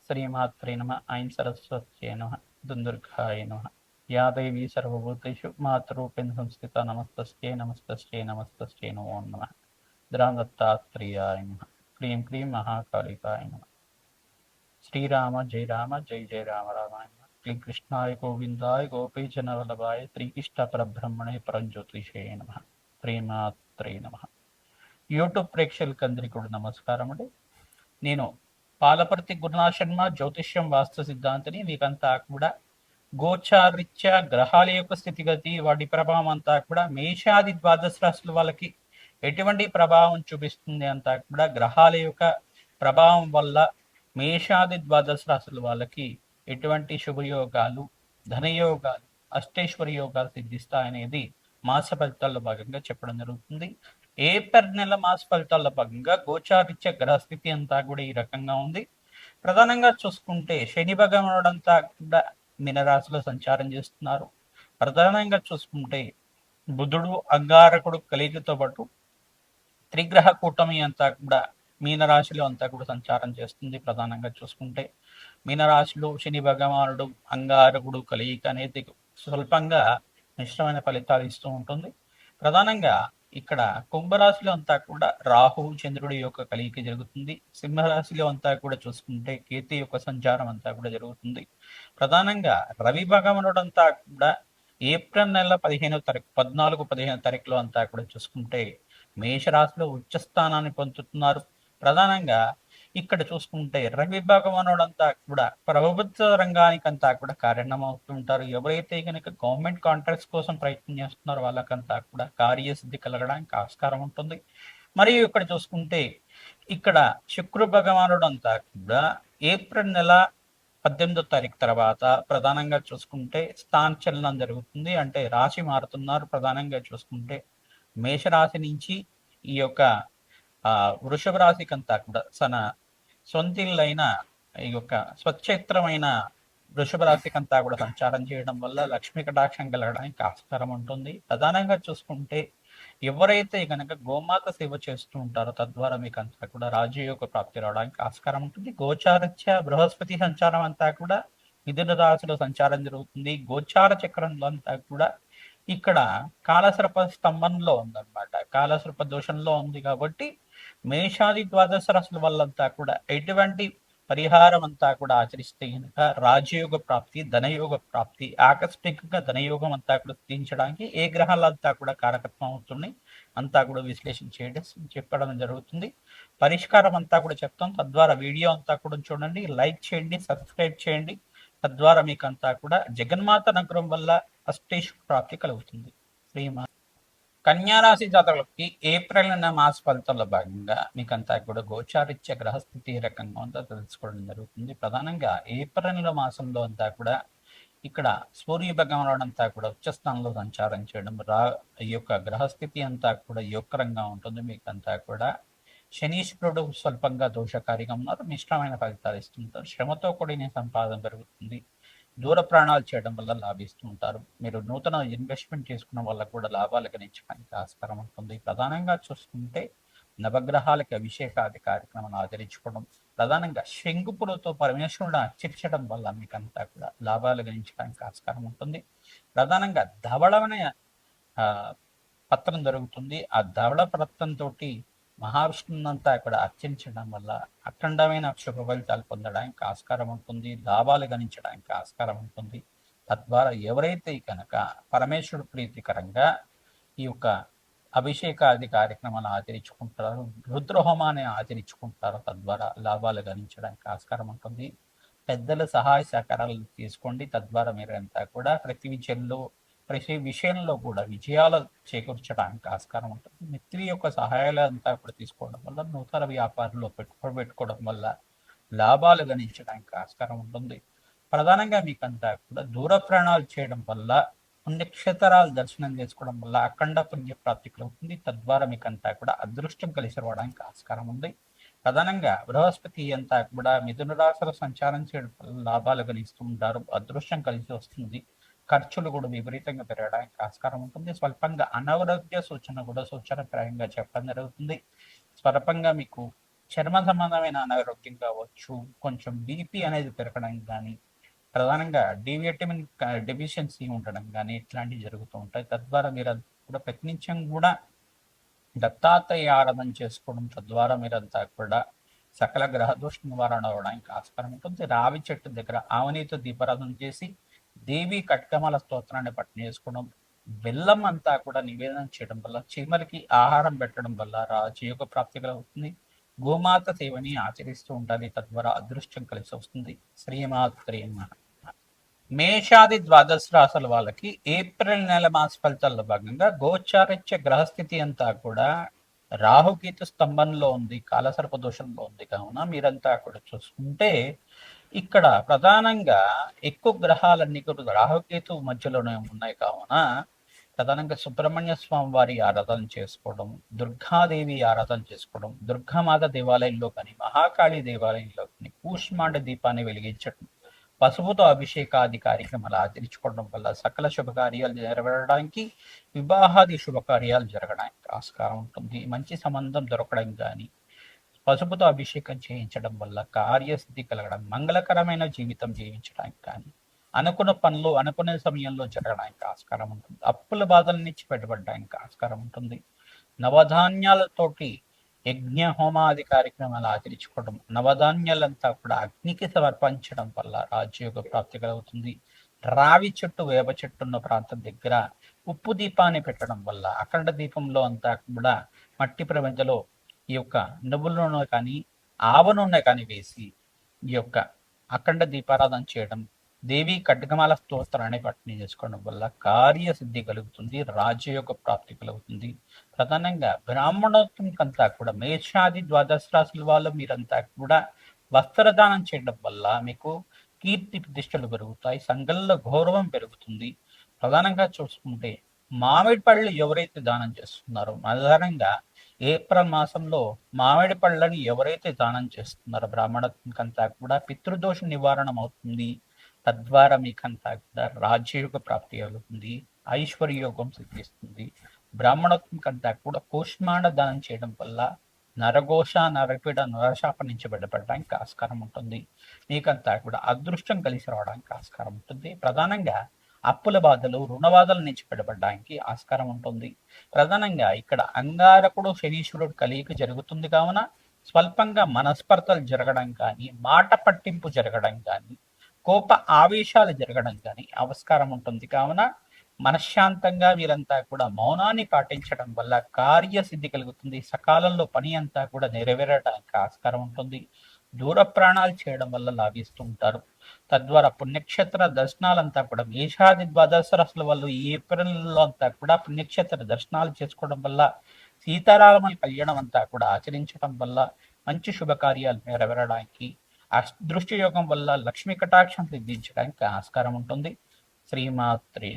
శ్రీమాత్రే నమ. ఐం సరస్వత్యై నమ. దుందుర్గాయ నమ. యా దేవీ సర్వభూతేషు మాతృరూపేణ సంస్థిత నమస్తస్యై నమస్తస్యై నమస్తస్యై నమో నమః. దత్తాత్రేయాయ నమ. క్లీం క్లీం మహాకాళికాయ నమ. శ్రీరామ జయ రామ జయ జయ రామ రామాయ నమః. క్లీం కృష్ణాయ గోవిందాయ గోపీజనవల్లభాయ శ్రీకృష్ణ పరబ్రహ్మణే పరంజ్యోతిషే నమ. శ్రీమాత్రే నమ. యూట్యూబ్ ప్రేక్షకులకు అందరికీ కూడా నమస్కారం అండి. నేను పాలపర్తి గురునాథ్ శర్మ, జ్యోతిష్యం వాస్తు సిద్ధాంతిని. మీకంతా కూడా గోచారీత్యా గ్రహాల యొక్క స్థితిగతి, వాటి ప్రభావం అంతా కూడా మేషాది ద్వాదశ రాశుల వాళ్ళకి ఎటువంటి ప్రభావం చూపిస్తుంది అంతా కూడా గ్రహాల యొక్క ప్రభావం వల్ల మేషాది ద్వాదశ రాశుల వాళ్ళకి ఎటువంటి శుభయోగాలు, ధనయోగాలు, అష్టైశ్వర్య యోగాలు సిద్ధిస్తాయనేది మాస ఫలితాల్లో భాగంగా చెప్పడం జరుగుతుంది. ఏప్రిల్ నెల మాస ఫలితాల్లో భాగంగా గోచారిత్య గ్రహస్థితి అంతా కూడా ఈ రకంగా ఉంది. ప్రధానంగా చూసుకుంటే శని భగవానుడు అంతా కూడా మీనరాశిలో సంచారం చేస్తున్నారు. ప్రధానంగా చూసుకుంటే బుధుడు అంగారకుడు కలిగితో పాటు త్రిగ్రహ కూటమి అంతా కూడా మీనరాశిలో అంతా కూడా సంచారం చేస్తుంది. ప్రధానంగా చూసుకుంటే మీనరాశిలో శని భగవానుడు అంగారకుడు కలియిక అనేది స్వల్పంగా మిశ్రమైన ఫలితాలు ఇస్తూ ఉంటుంది. ప్రధానంగా ఇక్కడ కుంభరాశిలో అంతా కూడా రాహు చంద్రుడి యొక్క కలియిక జరుగుతుంది. సింహరాశిలో అంతా కూడా చూసుకుంటే కేతు యొక్క సంచారం అంతా కూడా జరుగుతుంది. ప్రధానంగా రవి భగవానుడు అంతా కూడా ఏప్రిల్ నెల 14-15 తారీఖులో అంతా కూడా చూసుకుంటే మేషరాశిలో ఉచ్చ స్థానాన్ని పొందుతున్నారు. ప్రధానంగా ఇక్కడ చూసుకుంటే రవి భగవానుడు అంతా కూడా ప్రభుత్వ రంగానికంతా కూడా కారణమవుతుంటారు. ఎవరైతే కనుక గవర్నమెంట్ కాంట్రాక్ట్స్ కోసం ప్రయత్నం చేస్తున్నారో వాళ్ళకంతా కూడా కార్యసిద్ధి కలగడానికి ఆస్కారం ఉంటుంది. మరియు ఇక్కడ చూసుకుంటే ఇక్కడ శుక్ర భగవానుడు అంతా కూడా ఏప్రిల్ నెల 18వ తారీఖు తర్వాత ప్రధానంగా చూసుకుంటే స్థానచలనం జరుగుతుంది. అంటే రాశి మారుతున్నారు. ప్రధానంగా చూసుకుంటే మేషరాశి నుంచి ఈ యొక్క వృషభ రాశికంతా కూడా సొంతిల్లైన ఈ యొక్క స్వచ్ఛేత్రమైన వృషభ రాశికంతా కూడా సంచారం చేయడం వల్ల లక్ష్మీ కటాక్షం కలగడానికి ఆస్కారం ఉంటుంది. ప్రధానంగా చూసుకుంటే ఎవరైతే కనుక గోమాత సేవ చేస్తూ ఉంటారో తద్వారా మీకు అంతా కూడా రాజయోగ ప్రాప్తి రావడానికి ఆస్కారం ఉంటుంది. గోచారత్య బృహస్పతి సంచారం అంతా కూడా మిథున రాశిలో సంచారం జరుగుతుంది. గోచార చక్రంలో అంతా కూడా ఇక్కడ కాలసర్ప స్తంభంలో ఉందన్నమాట. కాలసర్ప దోషంలో ఉంది కాబట్టి మేషాది ద్వాదశ రాశుల వల్లంతా కూడా ఎటువంటి పరిహారం అంతా కూడా ఆచరిస్తే కనుక రాజయోగ ప్రాప్తి, ధనయోగ ప్రాప్తి, ఆకస్మికంగా ధనయోగం అంతా కూడా సిద్ధించడానికి ఏ గ్రహాలంతా కూడా కారకత్వం అవుతుంది అంతా కూడా విశ్లేషణ చెప్పడం జరుగుతుంది. పరిష్కారం అంతా కూడా చెప్తాం. తద్వారా వీడియో అంతా కూడా చూడండి, లైక్ చేయండి, సబ్స్క్రైబ్ చేయండి. తద్వారా మీకు అంతా కూడా జగన్మాత అనుగ్రహం వల్ల అష్టైశ్వర్య ప్రాప్తి కలుగుతుంది. శ్రీమా కన్యారాశి జాతకులకి ఏప్రిల్ నెల మాస ఫలితాల్లో భాగంగా మీకంతా కూడా గోచారిత్య గ్రహస్థితి ఏ రకంగా ఉందో తెలుసుకోవడం జరుగుతుంది. ప్రధానంగా ఏప్రిల్ నెల మాసంలో అంతా కూడా ఇక్కడ సూర్య భగవానుడు అంతా కూడా ఉచ్చస్థానంలో సంచారం చేయడం ఈ యొక్క గ్రహస్థితి అంతా కూడా యోగకరంగా ఉంటుంది. మీకంతా కూడా శనీశ్వరుడు స్వల్పంగా దోషకారిగా ఉన్నారు. మిశ్రమైన ఫలితాలు ఇస్తుంటారు. శ్రమతో కూడిన సంపాదన పెరుగుతుంది. దూర ప్రాణాలు చేయడం వల్ల లాభిస్తూ ఉంటారు. మీరు నూతన ఇన్వెస్ట్మెంట్ చేసుకున్న వాళ్ళకు కూడా లాభాలు గణించడానికి ఆస్కారం ఉంటుంది. ప్రధానంగా చూసుకుంటే నవగ్రహాలకి అభిషేకాది కార్యక్రమాలు ఆచరించుకోవడం, ప్రధానంగా శంకుపులతో పరమేశ్వరుడు అర్చించడం వల్ల మీకంతా కూడా లాభాలు గణించడానికి ఆస్కారం ఉంటుంది. ప్రధానంగా ధవళమైన పత్రం జరుగుతుంది. ఆ ధవళ పత్రంతో మహావిష్ణునంతా ఇక్కడ అర్చించడం వల్ల అఖండమైన శుభ ఫలితాలు పొందడానికి ఆస్కారం ఉంటుంది. లాభాలు గణించడానికి ఆస్కారం ఉంటుంది. తద్వారా ఎవరైతే కనుక పరమేశ్వరుడు ప్రీతికరంగా ఈ యొక్క అభిషేకాది కార్యక్రమాలు ఆచరించుకుంటారో, రుద్రహోమాన్ని ఆచరించుకుంటారో తద్వారా లాభాలు గణించడానికి ఆస్కారం ఉంటుంది. పెద్దల సహాయ సహకారాలు తీసుకోండి. తద్వారా మీరు అంతా కూడా ప్రతి విషయంలో కూడా విజయాలు చేకూర్చడానికి ఆస్కారం ఉంటుంది. మిత్రి యొక్క సహాయాలు అంతా కూడా తీసుకోవడం వల్ల నూతన వ్యాపారంలో పెట్టుబడి పెట్టుకోవడం వల్ల లాభాలు గణించడానికి ఆస్కారం ఉంటుంది. ప్రధానంగా మీకంతా కూడా దూర ప్రయాణాలు చేయడం వల్ల, పుణ్యక్షేత్రాలు దర్శనం చేసుకోవడం వల్ల అఖండ పుణ్య ప్రాప్తి కలుగుతుంది. తద్వారా మీకంతా కూడా అదృష్టం కలిసి రావడానికి ఆస్కారం ఉంది. ప్రధానంగా బృహస్పతి అంతా కూడా మిథున రాశిలో సంచారం చేయడం వల్ల లాభాలు గణిస్తూ ఉంటారు. అదృష్టం కలిసి వస్తుంది. ఖర్చులు కూడా విపరీతంగా పెరగడానికి ఆస్కారం ఉంటుంది. స్వల్పంగా అనారోగ్య సూచన కూడా సూచనప్రాయంగా చెప్పడం జరుగుతుంది. స్వల్పంగా మీకు చర్మ సంబంధమైన అనారోగ్యం కావచ్చు, కొంచెం బీపీ అనేది పెరగడం కానీ, ప్రధానంగా డి విటమిన్ డెఫిషియన్సీ ఉండడం కానీ ఇట్లాంటివి జరుగుతూ ఉంటాయి. తద్వారా మీరు కూడా ప్రతినిత్యం కూడా దత్తాత్రేయ ఆరాధన చేసుకోవడం తద్వారా మీరంతా కూడా సకల గ్రహ దోష నివారణ అవడానికి ఆస్కారం ఉంటుంది. రావి చెట్టు దగ్గర ఆవనీతో దీపారాధన చేసి దేవి కట్కమాల స్తోత్రాన్ని పట్టణ చేసుకోవడం, బెల్లం అంతా కూడా నివేదన చేయడం వల్ల, చీమలకి ఆహారం పెట్టడం వల్ల రాజయోగ ప్రాప్తి కలుగుతుంది. గోమాత సేవని ఆచరిస్తూ ఉండాలి, తద్వారా అదృష్టం కలిసి వస్తుంది. శ్రీమాత్రే నమః. మేషాది ద్వాదశ రాశుల వాళ్ళకి ఏప్రిల్ నెల మాస ఫలితాల్లో భాగంగా గోచారిత్య గ్రహస్థితి అంతా కూడా రాహుకేతు స్తంభంలో ఉంది, కాలసర్ప దోషంలో ఉంది. కావున మీరంతా కూడా చూసుకుంటే ఇక్కడ ప్రధానంగా ఎక్కువ గ్రహాలన్నీ కూడా రాహుకేతు మధ్యలోనే ఉన్నాయి. కావున ప్రధానంగా సుబ్రహ్మణ్య స్వామి వారి ఆరాధన చేసుకోవడం, దుర్గాదేవి ఆరాధన చేసుకోవడం, దుర్గామాత దేవాలయంలో కానీ మహాకాళి దేవాలయంలో కానీ కూష్మాండ దీపాన్ని వెలిగించడం, పసుపుతో అభిషేకాది కార్యక్రమాలు ఆచరించుకోవడం వల్ల సకల శుభకార్యాలు నెరవేరడానికి, వివాహాది శుభకార్యాలు జరగడానికి ఆస్కారం ఉంటుంది. మంచి సంబంధం దొరకడం కానీ, పసుపుతో అభిషేకం చేయించడం వల్ల కార్యసిద్ధి కలగడం, మంగళకరమైన జీవితం జీవించడానికి కానీ, అనుకున్న పనులు అనుకునే సమయంలో జరగడానికి ఆస్కారం ఉంటుంది. అప్పుల బాధల నుంచి బయటపడడానికి ఆస్కారం ఉంటుంది. నవధాన్యాలతోటి యజ్ఞ హోమాది కార్యక్రమాలు ఆచరించుకోవడం, నవధాన్యాలంతా కూడా అగ్నికి సమర్పించడం వల్ల రాజయోగ ప్రాప్తి కలుగుతుంది. రావి చెట్టు వేప చెట్టు ఉన్న ప్రాంతం దగ్గర ఉప్పు దీపాన్ని పెట్టడం వల్ల అఖండ దీపంలో అంతా కూడా మట్టి ప్రపంచంలో ఈ యొక్క నువ్వుల నూనె కానీ ఆవ నూనె కానీ వేసి ఈ యొక్క అఖండ దీపారాధన చేయడం, దేవి ఖడ్గమాల స్తోత్రాన్ని పట్టణం చేసుకోవడం వల్ల కార్యసిద్ధి కలుగుతుంది, రాజయోగ ప్రాప్తి కలుగుతుంది. ప్రధానంగా బ్రాహ్మణోత్తంకంతా కూడా మేషాది ద్వాదశ రాశుల వాళ్ళు మీరంతా కూడా వస్త్రదానం చేయడం వల్ల మీకు కీర్తి ప్రతిష్టలు పెరుగుతాయి, సంఘంలో గౌరవం పెరుగుతుంది. ప్రధానంగా చూసుకుంటే మామిడి పళ్ళు ఎవరైతే దానం చేస్తున్నారో, ప్రధానంగా ఏప్రిల్ మాసంలో మామిడి పళ్ళని ఎవరైతే దానం చేస్తున్నారో బ్రాహ్మణకంతా కూడా పితృదోష నివారణ అవుతుంది. తద్వారా మీకంతా కూడా రాజ్యయోగ ప్రాప్తి కలుగుతుంది, ఐశ్వర్యోగం సిద్ధిస్తుంది. బ్రాహ్మణత్వం కంతా కూడా కూష్మాండ దానం చేయడం వల్ల నరఘోష, నరపీడ, నరశాప నుంచి బయటపడడానికి ఆస్కారం ఉంటుంది. మీకంతా కూడా అదృష్టం కలిసి రావడానికి ఆస్కారం ఉంటుంది. ప్రధానంగా అప్పుల బాధలు, రుణబాధల నుంచి బయటపడడానికి ఆస్కారం ఉంటుంది. ప్రధానంగా ఇక్కడ అంగారకుడు శనీశ్వరుడు కలియిక జరుగుతుంది. కావున స్వల్పంగా మనస్పర్ధలు జరగడం కానీ, మాట పట్టింపు జరగడం కానీ, కోప ఆవేశాలు జరగడం కానీ ఆస్కారం ఉంటుంది. కావున మనశ్శాంతంగా వీరంతా కూడా మౌనాన్ని పాటించడం వల్ల కార్యసిద్ధి కలుగుతుంది. సకాలంలో పని అంతా కూడా నెరవేరడానికి ఆస్కారం ఉంటుంది. దూర ప్రాణాలు చేయడం వల్ల లాభిస్తూ ఉంటారు. తద్వారా పుణ్యక్షేత్ర దర్శనాలంతా కూడా మేషాది ద్వాదశ రాశుల వాళ్ళు ఈ ఏప్రిల్లో అంతా కూడా పుణ్యక్షేత్ర దర్శనాలు చేసుకోవడం వల్ల, సీతారామ కళ్యాణం అంతా కూడా ఆచరించడం వల్ల మంచి శుభకార్యాలు నెరవేరడానికి, అదృష్ట యోగం వల్ల లక్ష్మీ కటాక్షం సిద్ధించడానికి ఆస్కారం ఉంటుంది. శ్రీమాత్రి